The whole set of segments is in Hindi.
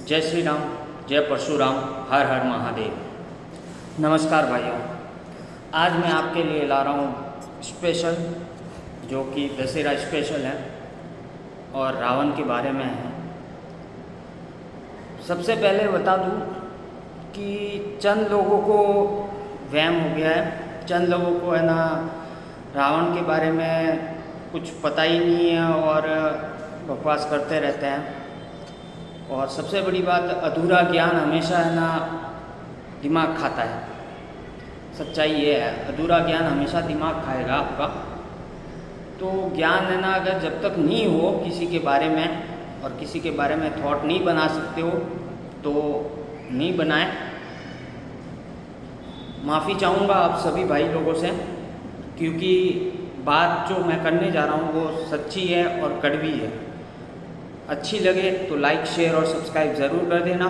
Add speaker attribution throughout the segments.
Speaker 1: जय श्री राम, जय परशुराम, हर हर महादेव। नमस्कार भाइयों, आज मैं आपके लिए ला रहा हूँ स्पेशल, जो कि दशहरा स्पेशल है और रावण के बारे में है। सबसे पहले बता दूँ कि चंद लोगों को वहम हो गया है, चंद लोगों को है ना रावण के बारे में कुछ पता ही नहीं है और बकवास करते रहते हैं। और सबसे बड़ी बात, अधूरा ज्ञान हमेशा है ना दिमाग खाता है। सच्चाई ये है, अधूरा ज्ञान हमेशा दिमाग खाएगा आपका। तो ज्ञान है ना, अगर जब तक नहीं हो किसी के बारे में और किसी के बारे में थॉट नहीं बना सकते हो तो नहीं बनाए। माफ़ी चाहूँगा आप सभी भाई लोगों से, क्योंकि बात जो मैं करने जा रहा हूँ वो सच्ची है और कड़वी है। अच्छी लगे तो लाइक, शेयर और सब्सक्राइब ज़रूर कर देना,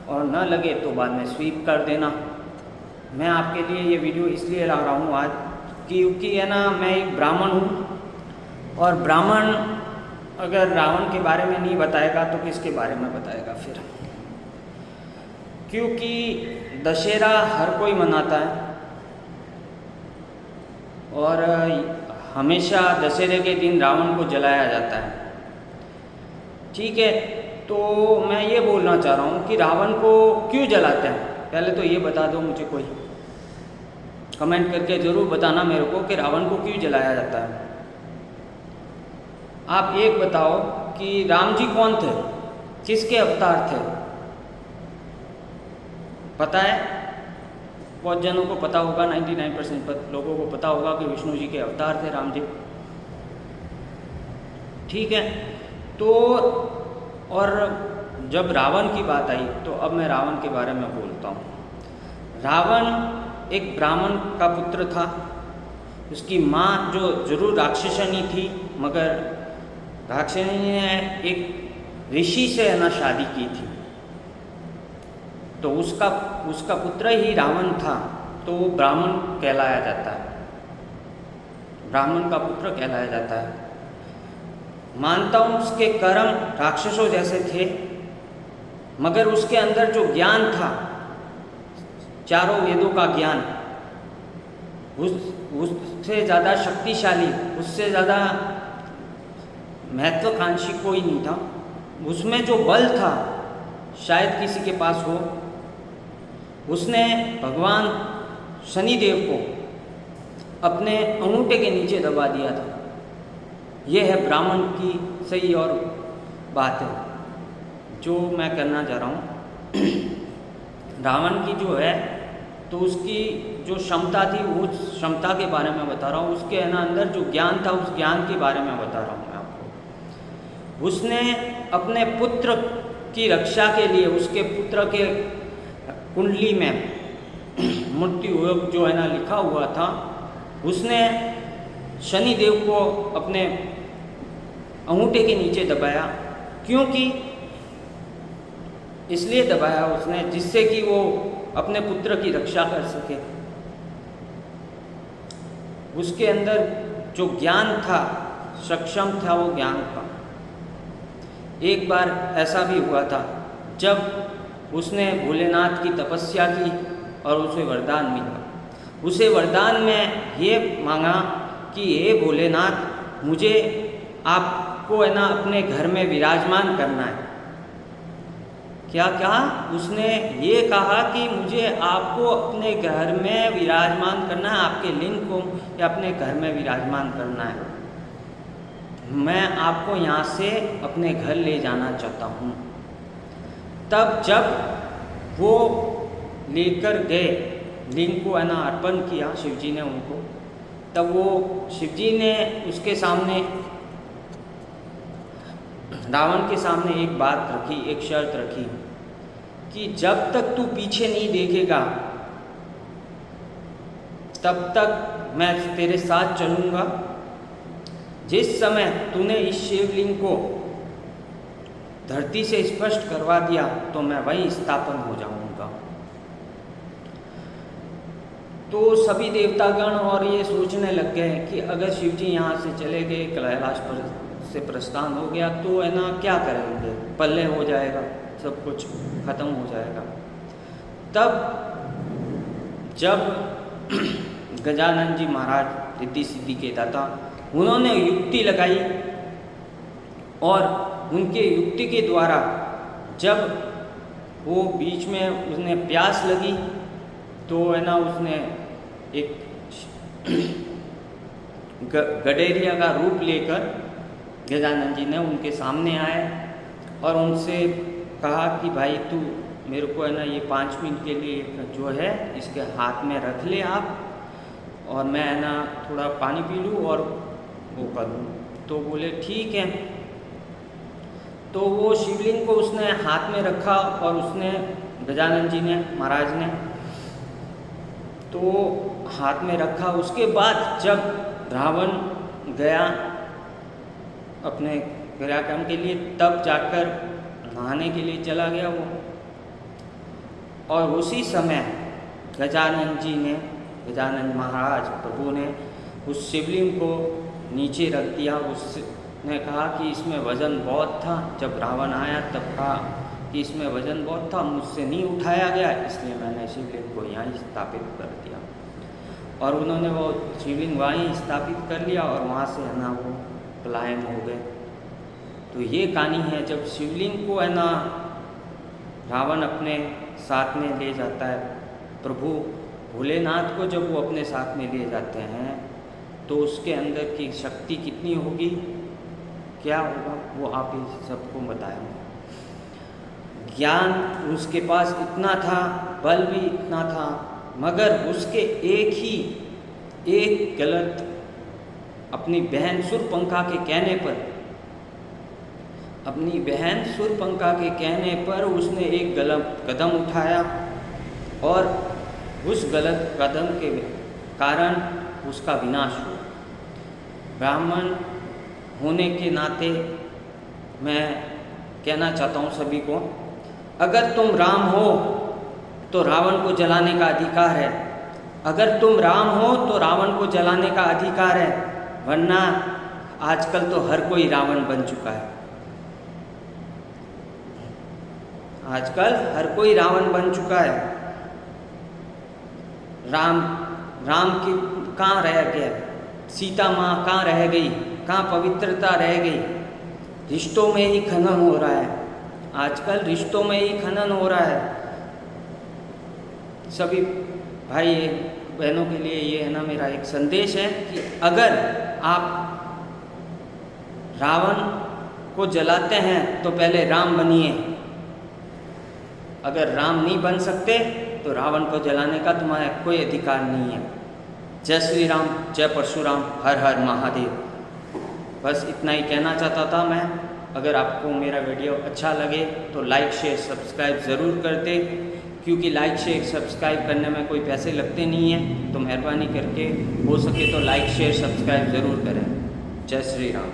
Speaker 1: और न लगे तो बाद में स्वीप कर देना। मैं आपके लिए ये वीडियो इसलिए ला रहा हूँ आज क्योंकि है ना मैं एक ब्राह्मण हूँ, और ब्राह्मण अगर रावण के बारे में नहीं बताएगा तो किसके बारे में बताएगा फिर। क्योंकि दशहरा हर कोई मनाता है और हमेशा दशहरे के दिन रावण को जलाया जाता है। ठीक है, तो मैं ये बोलना चाह रहा हूँ कि रावण को क्यों जलाते हैं, पहले तो ये बता दो मुझे। कोई कमेंट करके ज़रूर बताना मेरे को कि रावण को क्यों जलाया जाता है। आप एक बताओ कि राम जी कौन थे, किसके अवतार थे? पता है? बहुत जनों को पता होगा, 99% लोगों को पता होगा कि विष्णु जी के अवतार थे राम जी। ठीक है, तो और जब रावण की बात आई तो अब मैं रावण के बारे में बोलता हूँ। रावण एक ब्राह्मण का पुत्र था। उसकी माँ जो जरूर राक्षसनी थी, मगर राक्षसनी ने एक ऋषि से है ना शादी की थी, तो उसका पुत्र ही रावण था, तो वो ब्राह्मण कहलाया जाता है, ब्राह्मण का पुत्र कहलाया जाता है। मानता हूँ उसके कर्म राक्षसों जैसे थे, मगर उसके अंदर जो ज्ञान था, चारों वेदों का ज्ञान, उससे ज़्यादा शक्तिशाली, उससे ज़्यादा महत्वाकांक्षी कोई नहीं था। उसमें जो बल था शायद किसी के पास हो। उसने भगवान शनिदेव को अपने अंगूठे के नीचे दबा दिया था। यह है ब्राह्मण की सही और बात है जो मैं करना चाह रहा हूँ। रावण की जो है तो उसकी जो क्षमता थी, वो क्षमता के बारे में बता रहा हूँ। उसके है ना अंदर जो ज्ञान था, उस ज्ञान के बारे में बता रहा हूँ मैं आपको। उसने अपने पुत्र की रक्षा के लिए, उसके पुत्र के कुंडली में मृत्यु योग जो है ना लिखा हुआ था, उसने शनिदेव को अपने अंगूठे के नीचे दबाया। क्योंकि इसलिए दबाया उसने जिससे कि वो अपने पुत्र की रक्षा कर सके। उसके अंदर जो ज्ञान था, सक्षम था वो ज्ञान का। एक बार ऐसा भी हुआ था जब उसने भोलेनाथ की तपस्या की और उसे वरदान मिला। उसे वरदान में ये मांगा कि हे भोलेनाथ, मुझे आपको है ना अपने घर में विराजमान करना है। क्या कहा उसने? ये कहा कि मुझे आपको अपने घर में विराजमान करना है, आपके लिंग को या अपने घर में विराजमान करना है। मैं आपको यहाँ से अपने घर ले जाना चाहता हूँ। तब जब वो लेकर गए, लिंग को है ना अर्पण किया शिवजी ने उनको, तब वो शिवजी ने उसके सामने, रावण के सामने एक बात रखी, एक शर्त रखी कि जब तक तू पीछे नहीं देखेगा तब तक मैं तेरे साथ चलूँगा। जिस समय तूने इस शिवलिंग को धरती से स्पष्ट करवा दिया तो मैं वहीं स्थापन हो जाऊँगा। तो सभी देवतागण और ये सोचने लग गए कि अगर शिवजी यहाँ से चले गए, कैलाश पर से प्रस्थान हो गया तो है ना क्या करेंगे, पल्ले हो जाएगा। सब कुछ खत्म हो जाएगा। तब जब गजानन जी महाराज रिद्धि सिद्धि के दाता, उन्होंने युक्ति लगाई और उनके युक्ति के द्वारा जब वो बीच में उसने प्यास लगी तो है ना उसने एक गडेरिया का रूप लेकर गजानन जी ने उनके सामने आए और उनसे कहा कि भाई तू मेरे को है ना ये 5 मिनट के लिए जो है इसके हाथ में रख ले आप, और मैं है ना थोड़ा पानी पी लूँ और वो कर लूँ। तो बोले ठीक है। तो वो शिवलिंग को उसने हाथ में रखा और उसने गजानन जी ने महाराज ने तो हाथ में रखा। उसके बाद जब रावण गया अपने क्रियाक्रम के लिए, तब जाकर नहाने के लिए चला गया वो, और उसी समय गजानन महाराज प्रभु ने उस शिवलिंग को नीचे रख दिया। उसने कहा कि इसमें वज़न बहुत था। जब रावण आया तब कहा कि इसमें वज़न बहुत था, मुझसे नहीं उठाया गया, इसलिए मैंने शिवलिंग को यहाँ स्थापित कर दिया। और उन्होंने वो शिवलिंग वहीं स्थापित कर लिया और वहाँ से है ना वो पलायन हो गए। तो ये कहानी है, जब शिवलिंग को है ना रावण अपने साथ में ले जाता है, प्रभु भोलेनाथ को जब वो अपने साथ में ले जाते हैं तो उसके अंदर की शक्ति कितनी होगी, क्या होगा, वो आप ही सबको बताएंगे। ज्ञान उसके पास इतना था, बल भी इतना था, मगर उसके एक गलत अपनी बहन शूर्पणखा के कहने पर उसने एक गलत कदम उठाया और उस गलत कदम के कारण उसका विनाश हुआ। ब्राह्मण होने के नाते मैं कहना चाहता हूँ सभी को, अगर तुम राम हो तो रावण को जलाने का अधिकार है, अगर तुम राम हो तो रावण को जलाने का अधिकार है, वरना आजकल तो हर कोई रावण बन चुका है। आजकल हर कोई रावण बन चुका है। राम की कहाँ रह गया, सीता माँ कहाँ रह गई, कहाँ पवित्रता रह गई। रिश्तों में ही खनन हो रहा है, आजकल रिश्तों में ही खनन हो रहा है। सभी भाई बहनों के लिए ये है ना मेरा एक संदेश है कि अगर आप रावण को जलाते हैं तो पहले राम बनिए। अगर राम नहीं बन सकते तो रावण को जलाने का तुम्हारा कोई अधिकार नहीं है। जय श्री राम, जय परशुराम, हर हर महादेव। बस इतना ही कहना चाहता था मैं। अगर आपको मेरा वीडियो अच्छा लगे तो लाइक शेयर सब्सक्राइब ज़रूर कर दे, क्योंकि लाइक शेयर सब्सक्राइब करने में कोई पैसे लगते नहीं हैं। तो मेहरबानी करके हो सके तो लाइक शेयर सब्सक्राइब ज़रूर करें। जय श्री राम।